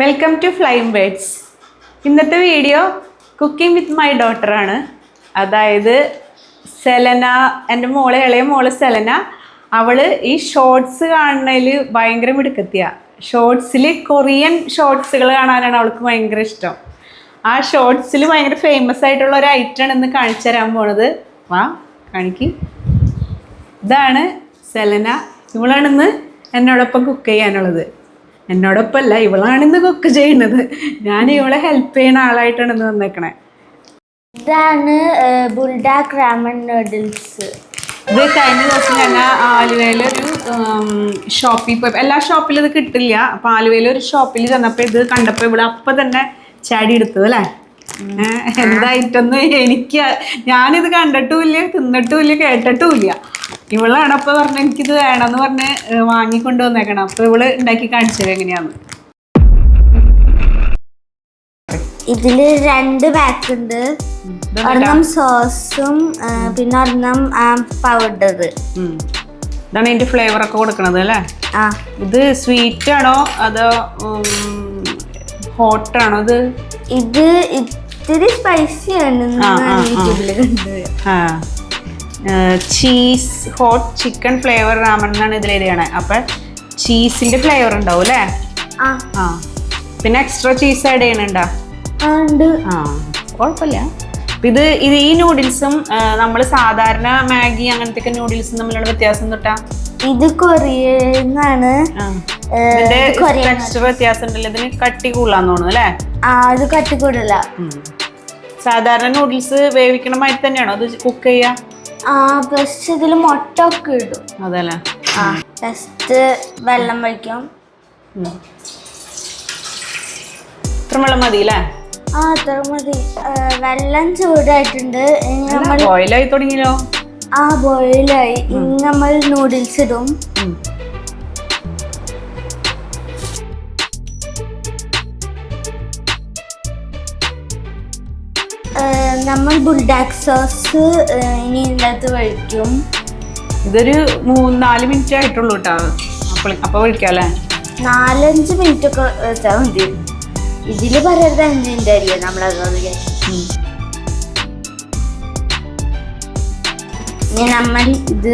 Welcome to flying birds. ഇന്നത്തെ video cooking with my ഡോട്ടറാണ്. അതായത് സെലന, എൻ്റെ ഇളയ മോള് സെലന. അവള് ഈ ഷോർട്സ് കാണുന്നതിൽ ഭയങ്കര മിടുക്കത്തിയാണ്. ഷോർട്സിൽ കൊറിയൻ ഷോർട്സുകൾ കാണാനാണ് അവൾക്ക് ഭയങ്കര ഇഷ്ടം. ആ ഷോർട്സിൽ ഭയങ്കര ഫേമസ് ആയിട്ടുള്ള ഒരു ഐറ്റമാണ് ഇന്ന് കാണിച്ചു തരാൻ പോണത്. വാ കാണിക്ക്. ഇതാണ് സെലന. ഇവളാണിന്ന് എന്നോടൊപ്പം കുക്ക് ചെയ്യാനുള്ളത്. എന്നോടൊപ്പം അല്ല, ഇവളാണിന്ന് കുക്ക് ചെയ്യുന്നത്. ഞാൻ ഇവളെ ഹെൽപ്പ് ചെയ്യുന്ന ആളായിട്ടാണ് ഇന്ന് വന്നേക്കണേ. ഇതാണ് ബുൾഡാക് റാമൻ നൂഡിൽസ്. ഇത് കഴിഞ്ഞ ദിവസം ഞാൻ ആലുവയിലൊരു ഷോപ്പിൽ പോയി. എല്ലാ ഷോപ്പിലും ഇത് കിട്ടില്ല. അപ്പം ആലുവയിലൊരു ഷോപ്പിൽ ചെന്നപ്പോൾ ഇത് കണ്ടപ്പോൾ ഇവിടെ അപ്പം തന്നെ ചാടി എടുത്തത് അല്ലേ. എന്തായിട്ടൊന്നും ഞാനിത് കണ്ടിട്ടുമില്ല, തിന്നിട്ടുമില്ല, കേട്ടിട്ടുമില്ല. ഇവളാണ് അപ്പം പറഞ്ഞ എനിക്കിത് വേണമെന്ന് പറഞ്ഞ് വാങ്ങിക്കൊണ്ട് വന്നേക്കണം. അപ്പം ഇവള് ഉണ്ടാക്കി കാണിച്ചത് എങ്ങനെയാന്ന്. ഇതില് 2 പാക്ക് ഉണ്ട്. ഒരെണ്ണം സോസും പിന്നെ ഒരെണ്ണം പൗഡർ. ഇതാണ് ഇതിന്റെ ഫ്ലേവർ ഒക്കെ കൊടുക്കണത് അല്ലേ. ഇത് സ്വീറ്റ് ആണോ അതോ ഹോട്ട് ആണോ? ഇത് ഇത്തിരി സ്പൈസി ആണ്. Cheese hot chicken flavour ramen എന്നാണ് ഇതിൽ എഴുതിയാണ്. അപ്പൊ ചീസിന്റെ ഫ്ലേവർ ഉണ്ടാവും അല്ലേ. പിന്നെ എക്സ്ട്രാ ചീസ് ആഡ് ചെയ്യണുണ്ടോ? കുഴപ്പമില്ല. ഇത് ഈ നൂഡിൽസും നമ്മൾ സാധാരണ മാഗി അങ്ങനത്തെ നൂഡിൽസും തമ്മിലുള്ള വ്യത്യാസം തൊട്ടാ? ഇത് കൊറിയനാണ്. ടെക്സ്ചർ വ്യത്യാസം ഉണ്ടല്ലോ. ഇതിന് കട്ടി കൂടുതലാന്ന് തോന്നുന്നു അല്ലേ. ഇത് കട്ടി കൂടുതല. സാധാരണ നൂഡിൽസ് വേവിക്കണ മാതിരി തന്നെയാണോ അത് കുക്ക് ചെയ്യാ? പ്ലസ് ഇതില് മുട്ട ഒക്കെ ഇടും. അതല്ലേ. ഫസ്റ്റ് വെള്ളം വയ്ക്കും. ഇത്ര വെള്ളം മതി അല്ലേ? അത്ര മതി. വെള്ളം ചൂടായിട്ടുണ്ട്. ബോയിലായി തുടങ്ങിയല്ലോ. ബോയിലായി. ഇനി നമ്മൾ നൂഡിൽസ് ഇടും. നമ്മൾ ബുൾഡാക് സോസ് ഇനി ഇതിനകത്ത് ഒഴിക്കും. ഇതൊരു 3-4 മിനിറ്റ് ആയിട്ടുള്ളൂ കേട്ടോ. അപ്പൊ ഒഴിക്കാല്ലേ. 4-5 മിനിറ്റ് ഒക്കെ വെച്ചാൽ മതി. ഇതില് പറയരുത് 5 മിനിറ്റ് ആയിരിക്കും നമ്മളത്. ഇനി നമ്മൾ ഇത്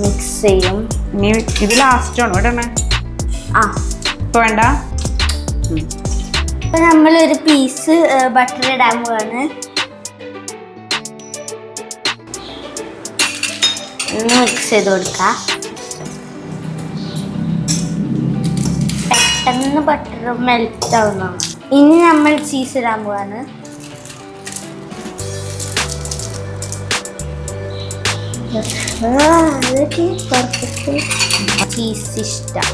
മിക്സ് ചെയ്യും. ഇനി ഇത് ലാസ്റ്റ് ആണോ ഇടണേ? ഇപ്പൊ വേണ്ട. ഇപ്പൊ നമ്മളൊരു പീസ് ബട്ടർ ഇടാൻ പോവാണ്. മിക്സ് ചെയ്ത് കൊടുക്കാം. പെട്ടെന്ന് ബട്ടർ മെൽറ്റ് ആവുന്നതാണ്. ഇനി നമ്മൾ ചീസ് ഇടാൻ പോവാണ്. അതൊക്കെ പെർഫെക്റ്റ്. ചീസ് ഇഷ്ടം.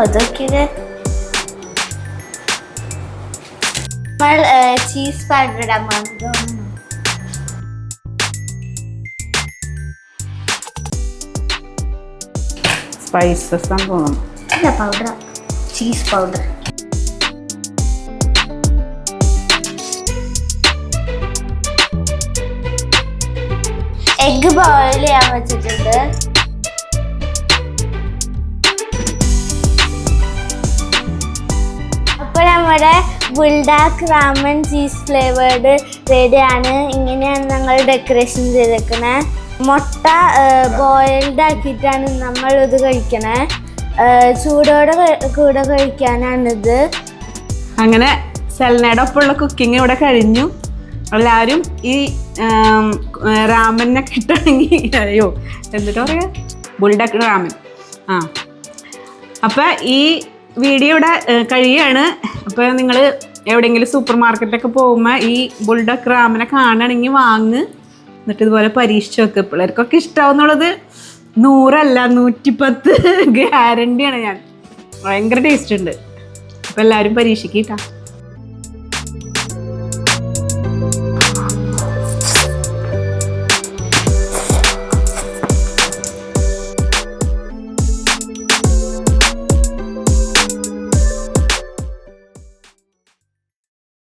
അതൊക്കെ നമ്മൾ ചീസ് പൗഡർ ഇടാൻ പോകുന്നത്. സ്പൈസസ് ആണ് തോന്നുന്നു. അല്ല, powder, cheese powder. Egg boil ചെയ്യാൻ വെച്ചിട്ടുണ്ട്. അപ്പോൾ നമ്മുടെ ബുൾഡാക് റാമൻ ചീസ് ഫ്ലേവേർഡ് റെഡിയാണ്. ഇങ്ങനെയാണ് ഞങ്ങൾ ഡെക്കറേഷൻ ചെയ്തേക്കുന്നത്. മുട്ട ബോയിൽഡ് ആക്കിയിട്ടാണ് നമ്മൾ ഇത് കഴിക്കണേ. ചൂടോടെ കൂടെ കഴിക്കാനാണിത്. അങ്ങനെ സെലനയുടെ ഒപ്പമുള്ള കുക്കിംഗ് ഇവിടെ കഴിഞ്ഞു. എല്ലാവരും ഈ റാമനെ കിട്ടണമെങ്കിൽ എന്നിട്ട് പറയാ ബുൾഡാക് റാമൻ. അപ്പം ഈ വീഡിയോ ഇവിടെ കഴിയാണ്. അപ്പോൾ നിങ്ങൾ എവിടെയെങ്കിലും സൂപ്പർ മാർക്കറ്റൊക്കെ പോകുമ്പോൾ ഈ ബുൾഡാക് റാമനെ കാണണമെങ്കിൽ വാങ്ങ്. എന്നിട്ട് ഇതുപോലെ പരീക്ഷിച്ച് വെക്കുക. പിള്ളേർക്കൊക്കെ ഇഷ്ടമാവുന്നുള്ളത് 100 അല്ല 110 ഗ്യാരണ്ടിയാണ്. ഭയങ്കര ടേസ്റ്റ് ഉണ്ട്. അപ്പോൾ എല്ലാവരും പരീക്ഷിക്കുക കേട്ടോ.